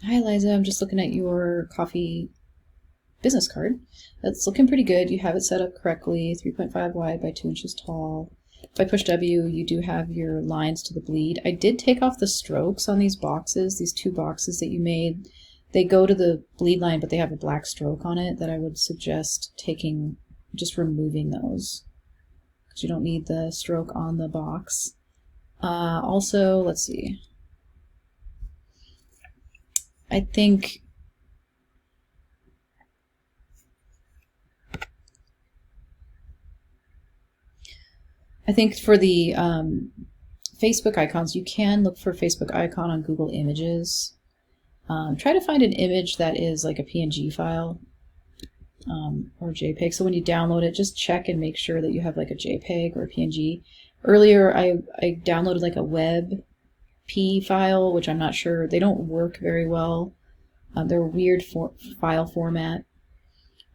Hi, Eliza. I'm just looking at your coffee business card. That's looking pretty good. You have it set up correctly, 3.5 wide by 2 inches tall. If I push W, you do have your lines to the bleed. I did take off the strokes on these boxes, these two boxes that you made. They go to the bleed line, but they have a black stroke on it that I would suggest just removing those, because you don't need the stroke on the box. Also, let's see. I think for the Facebook icons, you can look for Facebook icon on Google Images. Try to find an image that is like a PNG file or JPEG. So when you download it, just check and make sure that you have like a JPEG or a PNG. Earlier, I downloaded like a WebP file, which I'm not sure. They don't work very well. They're a weird file format.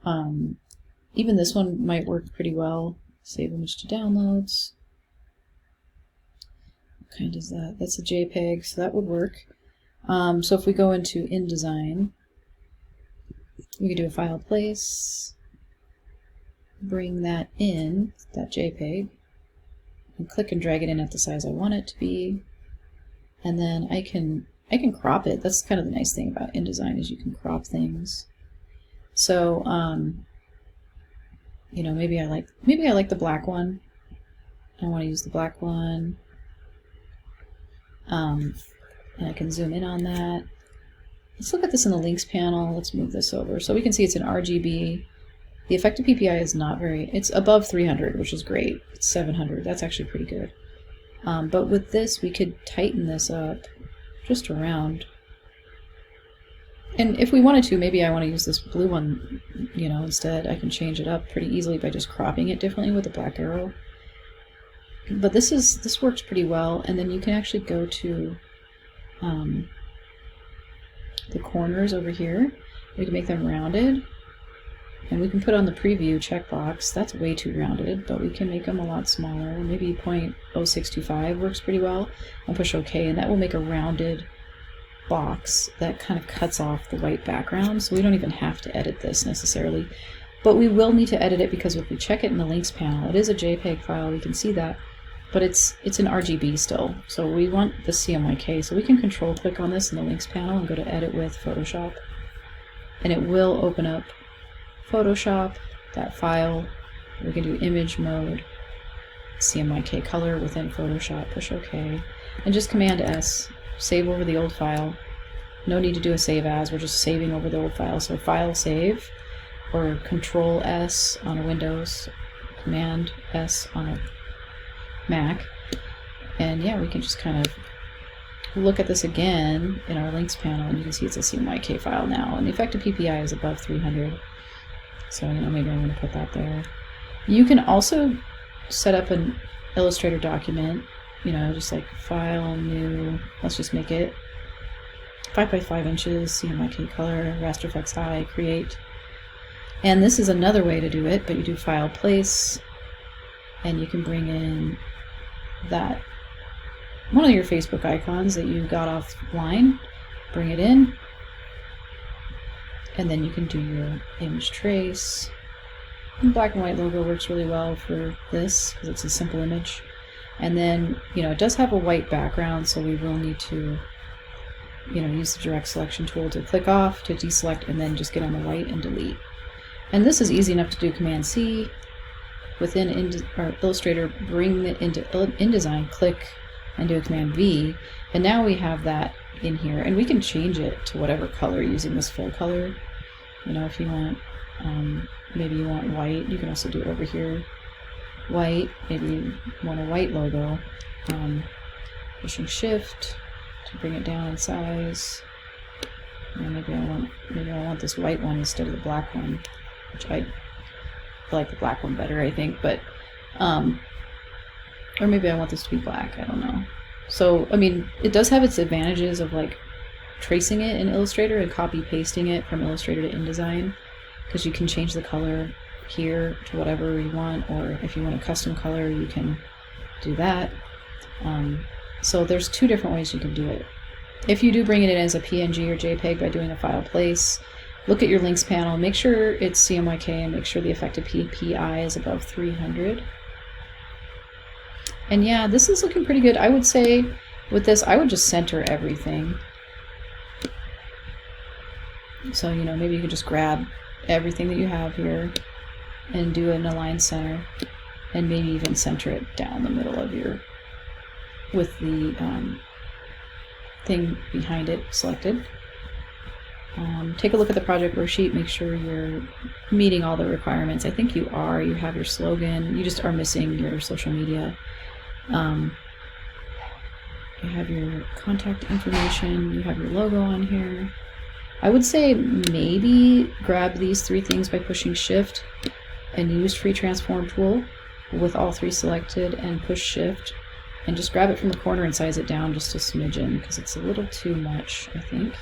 Even this one might work pretty well. Save image to downloads. What kind is that? That's a JPEG, so that would work. So if we go into InDesign, we can do a file place, bring that in, that JPEG, and click and drag it in at the size I want it to be, and then I can crop it. That's kind of the nice thing about InDesign, is you can crop things. So you know, maybe I like the black one. I want to use the black one. And I can zoom in on that. Let's look at this in the links panel. Let's move this over. So we can see it's in RGB. The effective PPI is not very, it's above 300, which is great. It's 700, that's actually pretty good. But with this, we could tighten this up just around. And if we wanted to, maybe I want to use this blue one, you know, instead. I can change it up pretty easily by just cropping it differently with the black arrow. But this works pretty well, and then you can actually go to the corners over here. We can make them rounded, and we can put on the preview checkbox. That's way too rounded, but we can make them a lot smaller. Maybe 0.0625 works pretty well, and push OK, and that will make a rounded box that kind of cuts off the white background, so we don't even have to edit this necessarily. But we will need to edit it, because if we check it in the links panel, it is a JPEG file, we can see that, but it's an RGB still. So we want the CMYK, so we can control click on this in the links panel and go to edit with Photoshop, and it will open up Photoshop, that file. We can do image mode, CMYK color within Photoshop, push OK, and just Command S, save over the old file. No need to do a save as, we're just saving over the old file. So file save, or Control S on a Windows, Command S on a Mac. And yeah, we can just kind of look at this again in our links panel, and you can see it's a CMYK file now, and the effective PPI is above 300. So, you know, maybe I'm going to put that there. You can also set up an Illustrator document, you know, just like File, New, let's just make it 5 by 5 inches, CMYK color, raster effects high, create. And this is another way to do it, but you do File, Place, and you can bring in that one of your Facebook icons that you got offline, bring it in, and then you can do your image trace. And black and white logo works really well for this, because it's a simple image. And then, you know, it does have a white background, so we will need to, you know, use the direct selection tool to click off, to deselect, and then just get on the white and delete. And this is easy enough to do. Command C within Illustrator, bring it into InDesign, click, and do a Command V, and now we have that in here, and we can change it to whatever color using this full color. You know, if you want, maybe you want white, you can also do it over here. White, maybe you want a white logo. Pushing Shift to bring it down in size. And maybe I want this white one instead of the black one, which I like the black one better, I think. But or maybe I want this to be black. I don't know. So I mean, it does have its advantages of like tracing it in Illustrator and copy pasting it from Illustrator to InDesign, because you can change the color here to whatever you want, or if you want a custom color, you can do that. So there's two different ways you can do it. If you do bring it in as a PNG or JPEG by doing a file place, look at your links panel, make sure it's CMYK and make sure the effective PPI is above 300. And yeah, this is looking pretty good. I would say with this, I would just center everything. So, you know, maybe you could just grab everything that you have here and do an align center, and maybe even center it down the middle of your, with the thing behind it selected. Take a look at the project worksheet, make sure you're meeting all the requirements. I think you are. You have your slogan, you just are missing your social media. You have your contact information, you have your logo on here. I would say maybe grab these 3 things by pushing shift and use free transform tool with all 3 selected and push shift and just grab it from the corner and size it down just a smidgen because it's a little too much, I think.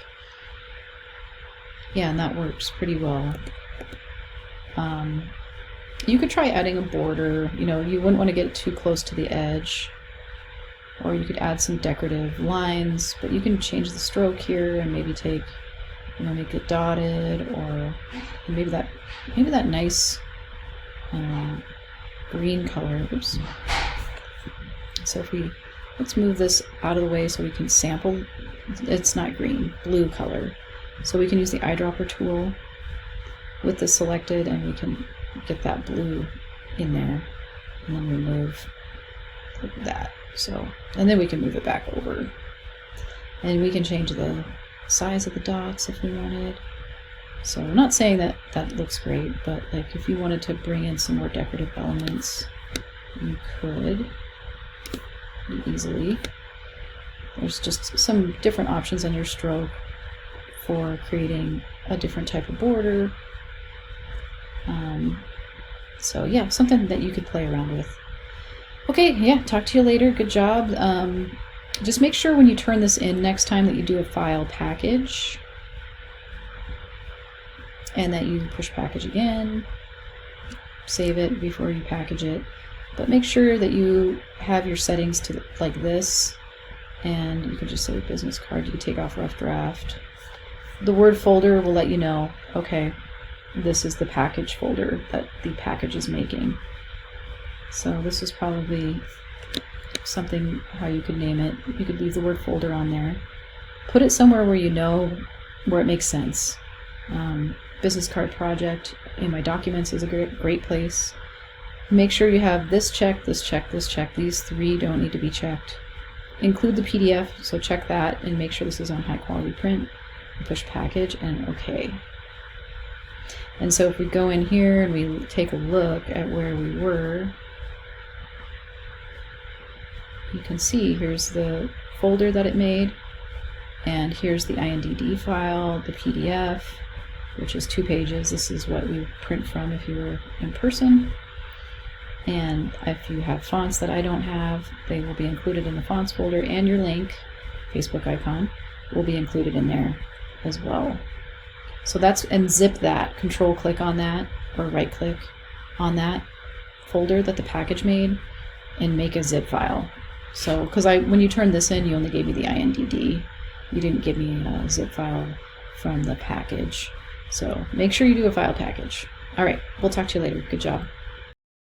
Yeah, and that works pretty well. You could try adding a border. You know, you wouldn't want to get too close to the edge, or you could add some decorative lines, but you can change the stroke here and maybe take, you know, make it dotted, or maybe that nice green color. Oops. So if we, let's move this out of the way so we can sample, it's not green, blue color. So we can use the eyedropper tool with this selected and we can get that blue in there and then remove that. So, and then we can move it back over. And we can change the size of the dots if we wanted. So I'm not saying that that looks great, but like if you wanted to bring in some more decorative elements, you could easily. There's just some different options on your stroke for creating a different type of border. So yeah, something that you could play around with. Okay, yeah, talk to you later. Good job. Just make sure when you turn this in next time that you do a file package and that you push package again, save it before you package it. But make sure that you have your settings to like this, and you can just say business card. You can take off rough draft. The Word folder will let you know, okay, this is the package folder that the package is making. So this is probably something how you could name it. You could leave the Word folder on there. Put it somewhere where you know where it makes sense. Business card project in my documents is a great place. Make sure you have this check, this check, this check. These 3 don't need to be checked. Include the PDF, so check that and make sure this is on high quality print. Push package and OK. And so if we go in here and we take a look at where we were, you can see here's the folder that it made, and here's the INDD file, the PDF, which is 2 pages. This is what we print from if you were in person. And if you have fonts that I don't have, they will be included in the fonts folder, and your link, Facebook icon, will be included in there as well. So that's, and zip that, control click on that, or right click on that folder that the package made, and make a zip file. So, because when you turned this in, you only gave me the INDD. You didn't give me a zip file from the package. So make sure you do a file package. All right, we'll talk to you later. Good job.